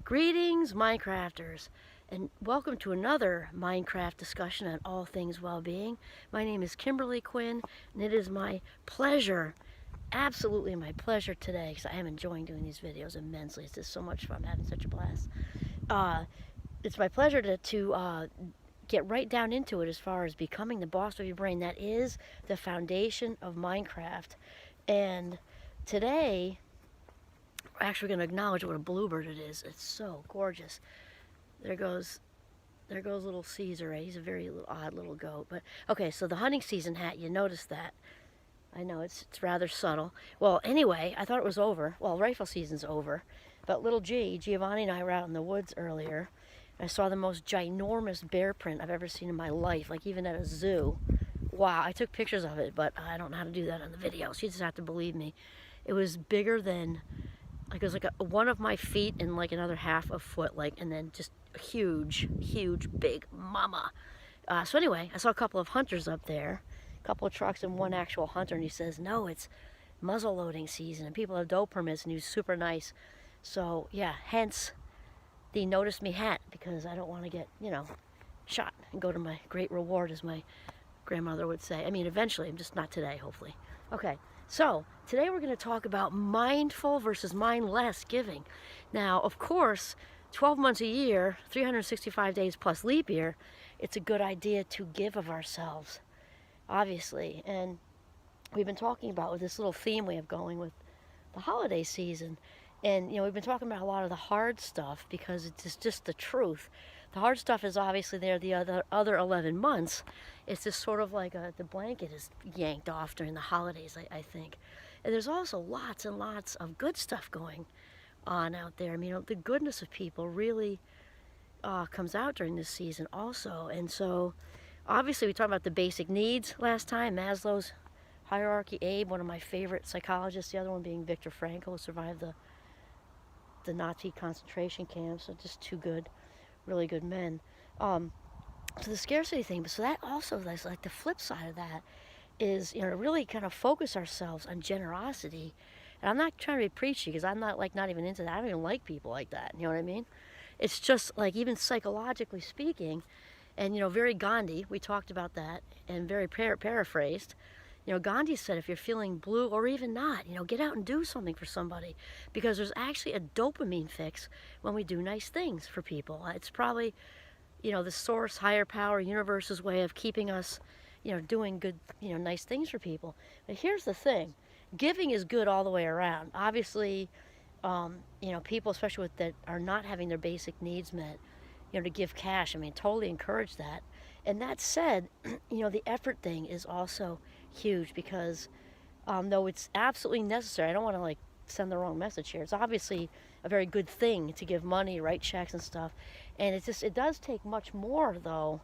Greetings, Minecrafters, and welcome to another Minecraft discussion on all things well-being. My name is Kimberly Quinn, and it is my pleasure, absolutely my pleasure today, because I am enjoying doing these videos immensely. It's just so much fun. I'm having such a blast. It's my pleasure to get right down into it as far as becoming the boss of your brain. That is the foundation of Minecraft. And today, we're actually going to acknowledge what a bluebird it is. It's so gorgeous. There goes little Caesar. He's a very odd little goat. But okay, so the hunting season hat, you noticed that. I know it's rather subtle. Well, anyway, I thought it was over. Well, rifle season's over. But little Giovanni and I were out in the woods earlier. I saw the most ginormous bear print I've ever seen in my life, like even at a zoo. Wow, I took pictures of it, but I don't know how to do that on the video, so you just have to believe me. It was bigger than, like it was like one of my feet and like another half a foot, like, and then just a huge, big mama. So anyway, I saw a couple of hunters up there, a couple of trucks and one actual hunter, and he says, no, it's muzzle loading season and people have doe permits, and he was super nice. So yeah, hence the notice me hat, because I don't want to get, shot and go to my great reward, as my grandmother would say. I mean, eventually, just not today, hopefully. Okay, so today we're going to talk about mindful versus mindless giving. Now, of course, 12 months a year, 365 days plus leap year, it's a good idea to give of ourselves, obviously. And we've been talking about with this little theme we have going with the holiday season. And, we've been talking about a lot of the hard stuff because it's just the truth. The hard stuff is obviously there the other 11 months. It's just sort of like the blanket is yanked off during the holidays, I think. And there's also lots and lots of good stuff going on out there. I mean, the goodness of people really comes out during this season also. And so, obviously, we talked about the basic needs last time. Maslow's hierarchy, Abe, one of my favorite psychologists, the other one being Viktor Frankl, who survived the Nazi concentration camps. So just two good, really good men. So the scarcity thing, but so that also is like the flip side of that is, to really kind of focus ourselves on generosity. And I'm not trying to be preachy, because I'm not even into that. I don't even like people like that. You know what I mean? It's just like, even psychologically speaking, and very Gandhi, we talked about that, and very paraphrased. Gandhi said, if you're feeling blue or even not, get out and do something for somebody, because there's actually a dopamine fix when we do nice things for people. It's probably, the source, higher power, universe's way of keeping us, doing good, nice things for people. But here's the thing. Giving is good all the way around. Obviously, people, especially that are not having their basic needs met, to give cash. I mean, totally encourage that. And that said, the effort thing is also huge, because though it's absolutely necessary, I don't want to send the wrong message here. It's obviously a very good thing to give money, write checks and stuff. And it does take much more, though,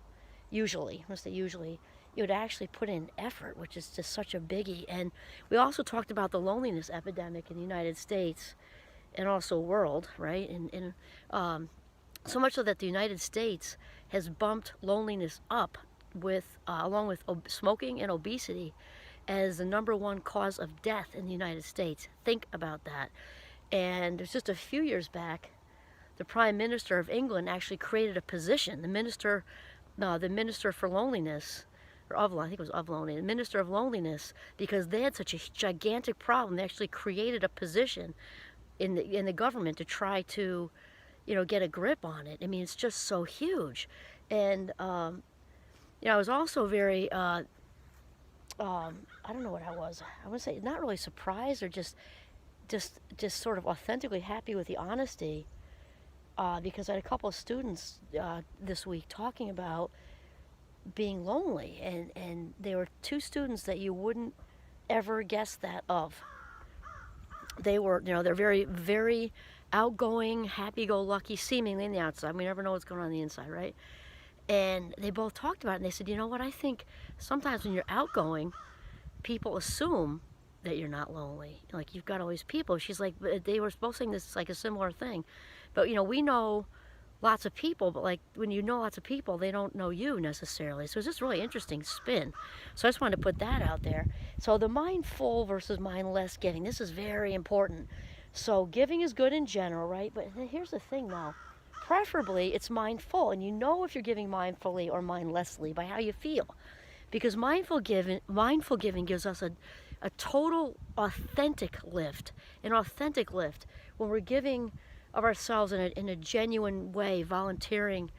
usually, I'm going to say usually, you would actually put in effort, which is just such a biggie. And we also talked about the loneliness epidemic in the United States and also world, right? And so much so that the United States has bumped loneliness up along with smoking and obesity as the #1 cause of death in the United States. Think about that. And just a few years back, the Prime Minister of England actually created a position, the Minister for Loneliness, I think it was of Loneliness, the Minister of Loneliness, because they had such a gigantic problem. They actually created a position in the government to try to get a grip on it. I mean, it's just so huge. And, I was also very, I don't know what I was. I would say not really surprised, or just sort of authentically happy with the honesty, because I had a couple of students this week talking about being lonely, and there were two students that you wouldn't ever guess that of. They were, they're very, very outgoing, happy-go-lucky, seemingly on the outside. We never know what's going on the inside, right? And they both talked about it, and they said, you know what, I think sometimes when you're outgoing, people assume that you're not lonely. Like, you've got all these people. She's like, they were both saying this, like a similar thing. But, we know lots of people, but when you know lots of people, they don't know you necessarily. So it's just really interesting spin. So I just wanted to put that out there. So the mindful versus mindless giving, this is very important. So giving is good in general, right? But here's the thing now. Preferably, it's mindful, and you know if you're giving mindfully or mindlessly by how you feel, because mindful giving gives us a total authentic lift, an authentic lift when we're giving of ourselves in a genuine way, volunteering,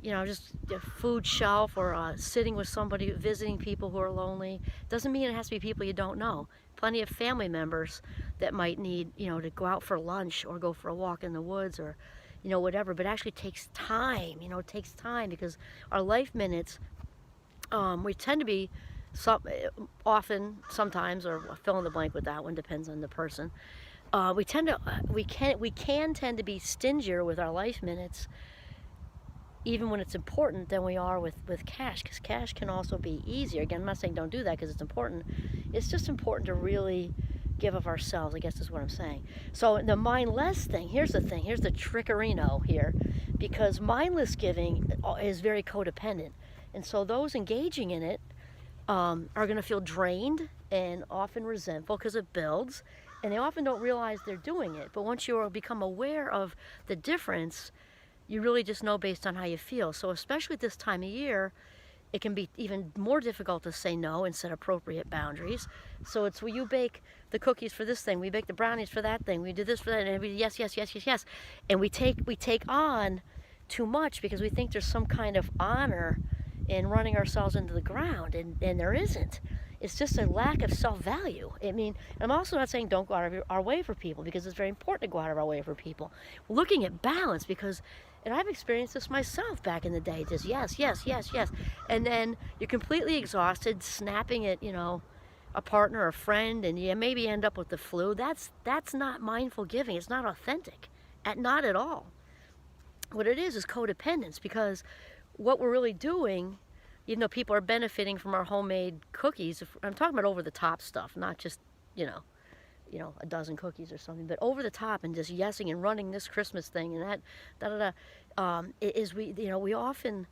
just a food shelf or sitting with somebody, visiting people who are lonely. Doesn't mean it has to be people you don't know. Plenty of family members that might need, to go out for lunch or go for a walk in the woods or, whatever. But it actually takes time, it takes time because our life minutes, we tend to be often, sometimes, or fill in the blank with that one, depends on the person. We can tend to be stingier with our life minutes even when it's important than we are with cash, because cash can also be easier. Again, I'm not saying don't do that because it's important. It's just important to really give of ourselves, I guess is what I'm saying. So the mindless thing, here's the thing, here's the trickerino here, because mindless giving is very codependent. And so those engaging in it are going to feel drained and often resentful because it builds, and they often don't realize they're doing it. But once you become aware of the difference, you really just know based on how you feel. So especially at this time of year, it can be even more difficult to say no and set appropriate boundaries. So it's where you bake the cookies for this thing, we bake the brownies for that thing, we do this for that, and we yes, yes, yes, yes, yes. And we take on too much because we think there's some kind of honor in running ourselves into the ground, and there isn't. It's just a lack of self-value. I mean, I'm also not saying don't go out of our way for people, because it's very important to go out of our way for people. Looking at balance, because, and I've experienced this myself back in the day, just yes, yes, yes, yes. And then you're completely exhausted, snapping at, a partner or a friend, and you maybe end up with the flu. That's not mindful giving. It's not authentic. Not at all. What it is codependence, because what we're really doing, even though people are benefiting from our homemade cookies, I'm talking about over the top stuff, not just, a dozen cookies or something, but over the top and just yesing and running this Christmas thing and that, we often,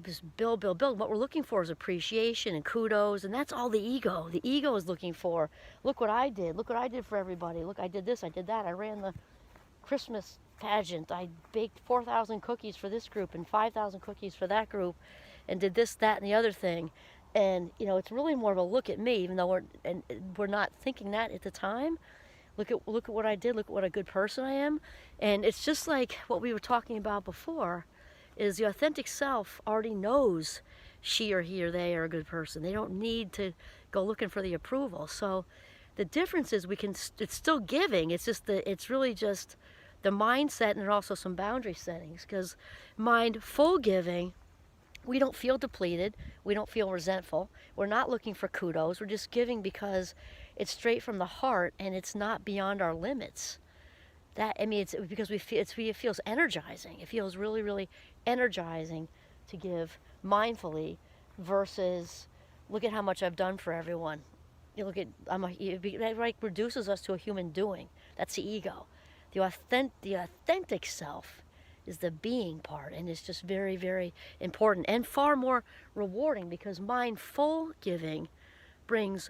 just build. What we're looking for is appreciation and kudos, and that's all the ego. The ego is looking for, look what I did for everybody. Look, I did this, I did that. I ran the Christmas pageant. I baked 4,000 cookies for this group and 5,000 cookies for that group, and did this, that, and the other thing. And it's really more of a look at me, even though we're not thinking that at the time. Look at what I did. Look at what a good person I am. And it's just like what we were talking about before, is the authentic self already knows she or he or they are a good person. They don't need to go looking for the approval. So the difference is it's still giving. It's just it's really just the mindset, and also some boundary settings, because mindful giving, we don't feel depleted, we don't feel resentful, we're not looking for kudos, we're just giving because it's straight from the heart and it's not beyond our limits. It's because it feels energizing. It feels really, really energizing to give mindfully versus look at how much I've done for everyone. That reduces us to a human doing. That's the ego. The authentic self is the being part, and it's just very, very important and far more rewarding, because mindful giving brings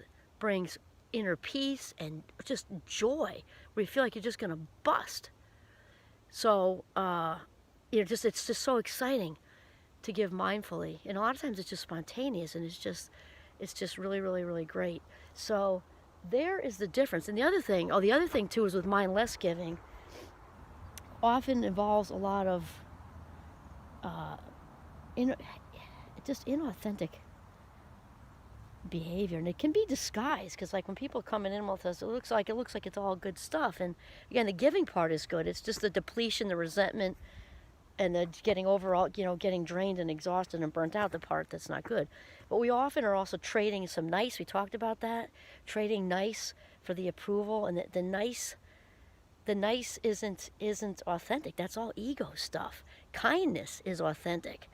inner peace and just joy, where you feel like you're just going to bust. So it's just so exciting to give mindfully, and a lot of times it's just spontaneous, and it's just really, really, really great. So there is the difference. And the other thing too is with mindless giving, often involves a lot of just inauthentic behavior, and it can be disguised, because like when people coming in with us, it looks like it's all good stuff, and again, the giving part is good. It's just the depletion, the resentment, and the getting overall, getting drained and exhausted and burnt out, the part that's not good. But we often are also trading some nice. We talked about that, trading nice for the approval, and the nice isn't authentic. That's all ego stuff. Kindness is authentic.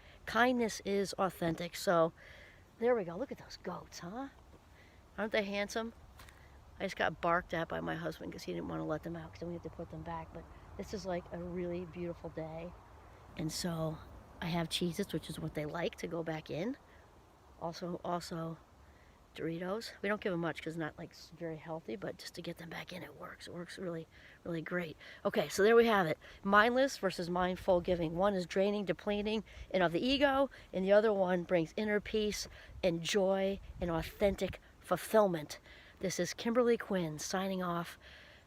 So there we go. Look at those goats, huh? Aren't they handsome? I just got barked at by my husband because he didn't want to let them out, because then we have to put them back. But this is like a really beautiful day. And so I have Cheez-Its, which is what they like, to go back in. Also Doritos. We don't give them much because it's not like very healthy, but just to get them back in, it works. It works really, really great. Okay, so there we have it. Mindless versus mindful giving. One is draining, depleting, and of the ego, and the other one brings inner peace and joy and authentic fulfillment. This is Kimberly Quinn signing off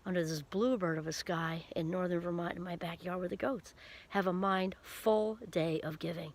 under this bluebird of a sky in northern Vermont in my backyard with the goats. Have a mindful day of giving.